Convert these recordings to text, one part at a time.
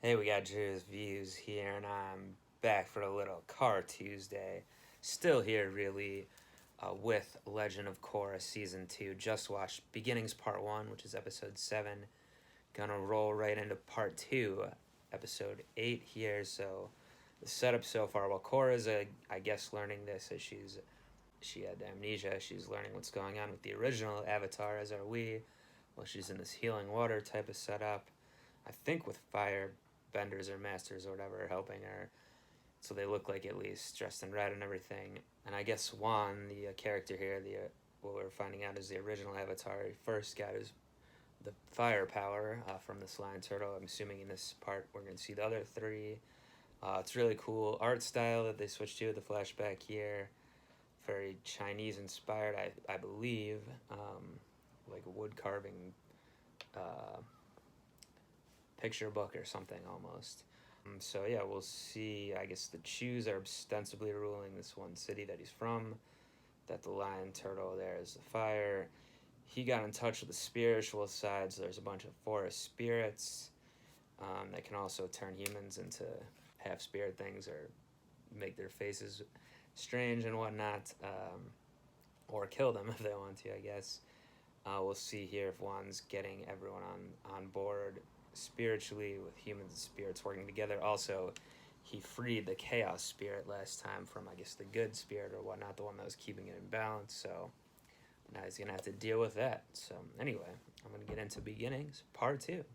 Hey, we got Drewz Viewz here, and I'm back for a little Car Tuesday. Still here, really, with Legend of Korra Season 2. Just watched Beginnings Part 1, which is Episode 7. Gonna roll right into Part 2, Episode 8 here. So, the setup so far, well, Korra's, I guess, learning this as she had amnesia. She's learning what's going on with the original Avatar, as are we. Well, she's in this healing water type of setup. I think with fire benders or masters or whatever helping her, so they look like at least dressed in red and everything. And I guess Juan, the character here, what we're finding out is the original Avatar. He first got the fire power from this lion turtle. I'm assuming in this part we're going to see the other three. It's really cool art style that they switched to with the flashback here. Very Chinese inspired, I believe, like a wood carving picture book or something almost. So yeah, we'll see. I guess the Chews are ostensibly ruling this one city that he's from. That the lion turtle there is the fire. He got in touch with the spiritual side, so there's a bunch of forest spirits that can also turn humans into half spirit things or make their faces strange and whatnot, or kill them if they want to, I guess. We'll see here if Juan's getting everyone on board spiritually with humans and spirits working together. Also, he freed the chaos spirit last time from, I guess, the good spirit or whatnot, the one that was keeping it in balance. So now he's going to have to deal with that. So anyway, I'm going to get into Beginnings, Part 2.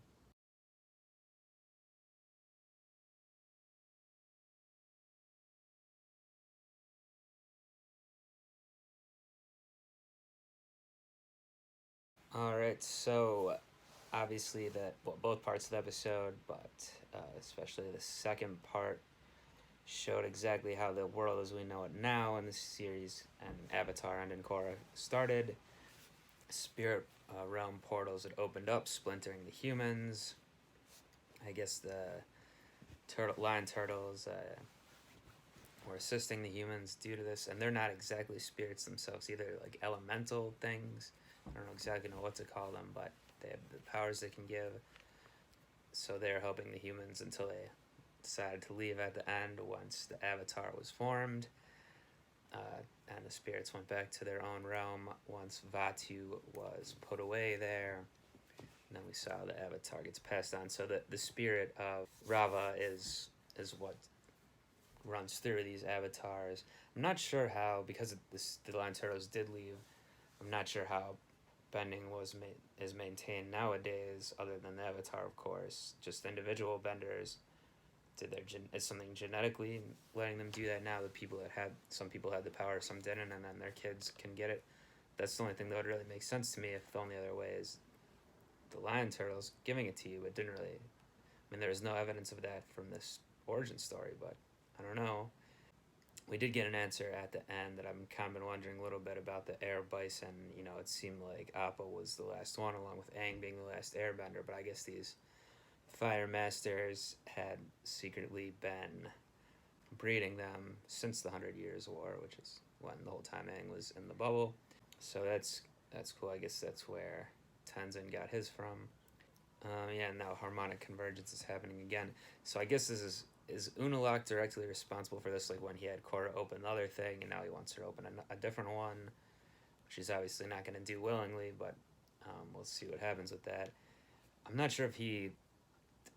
All right, so obviously both parts of the episode, but especially the second part showed exactly how the world as we know it now in this series and Avatar and in Korra started. Spirit realm portals had opened up, splintering the humans. I guess the lion turtles were assisting the humans due to this, and they're not exactly spirits themselves either, like elemental things. I don't exactly know what to call them, but they have the powers they can give. So they're helping the humans until they decided to leave at the end once the Avatar was formed. And the spirits went back to their own realm once Vaatu was put away there. And then we saw the Avatar gets passed on. So the spirit of Rava is what runs through these avatars. I'm not sure how, because the Lion Turtles did leave, I'm not sure how bending is maintained nowadays, other than the Avatar, of course. Just individual benders. Is something genetically letting them do that now? Some people had the power, some didn't, and then their kids can get it. That's the only thing that would really make sense to me. If the only other way is the Lion Turtles giving it to you, but didn't really. I mean, there was no evidence of that from this origin story, but I don't know. We did get an answer at the end that I'm kind of been wondering a little bit about the air bison. You know, it seemed like Appa was the last one, along with Aang being the last airbender, but I guess these Fire Masters had secretly been breeding them since the 100 Years' War, which is when the whole time Aang was in the bubble. So that's cool. I guess that's where Tenzin got his from. Yeah, now harmonic convergence is happening again. So I guess is Unalaq directly responsible for this? Like when he had Korra open the other thing, and now he wants her to open a different one, which he's obviously not going to do willingly. But we'll see what happens with that. I'm not sure if he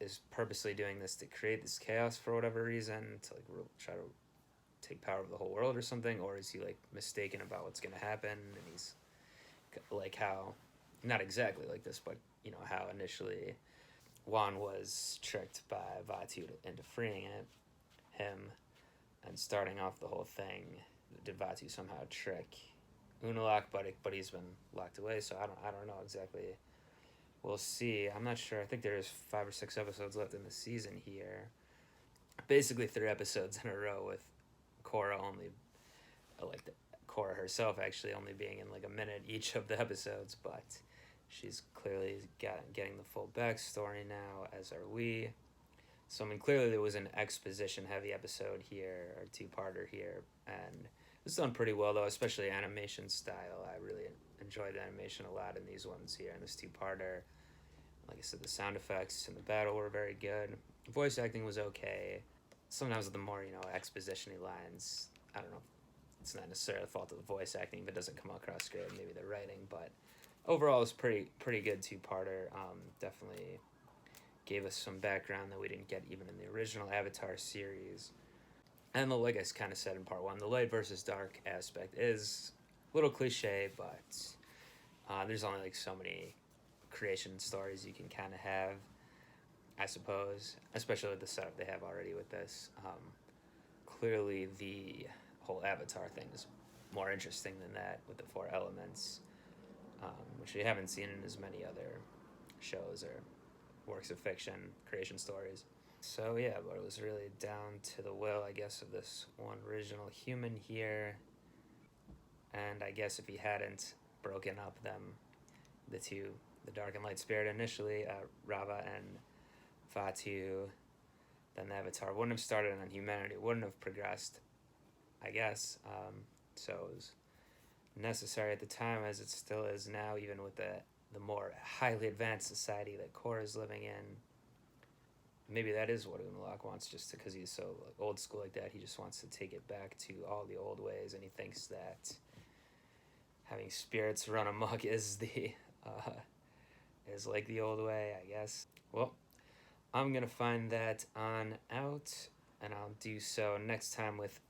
is purposely doing this to create this chaos for whatever reason, to like try to take power of the whole world or something, or is he like mistaken about what's going to happen, and he's like how, not exactly like this, but you know how initially Juan was tricked by Vaatu into freeing him and starting off the whole thing. Did Vaatu somehow trick Unalaq, but he's been locked away, so I don't know exactly. We'll see. I'm not sure. I think there's 5 or 6 episodes left in the season here. Basically 3 episodes in a row with Korra only, like Korra herself actually only being in like a minute each of the episodes, but she's clearly getting the full backstory now, as are we. So I mean, clearly there was an exposition-heavy episode here, or two-parter here, and it's done pretty well though, especially animation style. I really enjoyed the animation a lot in these ones here in this two-parter. Like I said, the sound effects and the battle were very good. Voice acting was okay. Sometimes with the more, exposition-y lines, I don't know, it's not necessarily the fault of the voice acting if it doesn't come across great, maybe the writing, but overall it's pretty good two-parter. Definitely gave us some background that we didn't get even in the original Avatar series. And like I kind of said in part one, the light versus dark aspect is a little cliche, but there's only like so many creation stories you can kind of have, I suppose, especially with the setup they have already with this. Clearly, the whole Avatar thing is more interesting than that with the four elements, which we haven't seen in as many other shows or works of fiction, creation stories. So yeah, but it was really down to the will, I guess, of this one original human here. And I guess if he hadn't broken up them, the two, the dark and light spirit initially, Rava and Fatu, then the Avatar wouldn't have started and then humanity wouldn't have progressed, I guess. So it was necessary at the time, as it still is now, even with the more highly advanced society that Korra is living in. Maybe that is what Unalaq wants, just because he's so old school like that. He just wants to take it back to all the old ways, and he thinks that having spirits run amok is is like the old way, I guess. Well, I'm gonna find that on out, and I'll do so next time with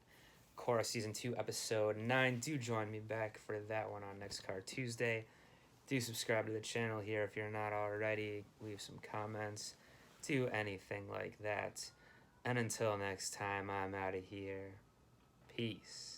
Korra Season 2, Episode 9. Do join me back for that one on Next Card Tuesday. Do subscribe to the channel here if you're not already. Leave some comments. Do anything like that. And until next time, I'm out of here. Peace.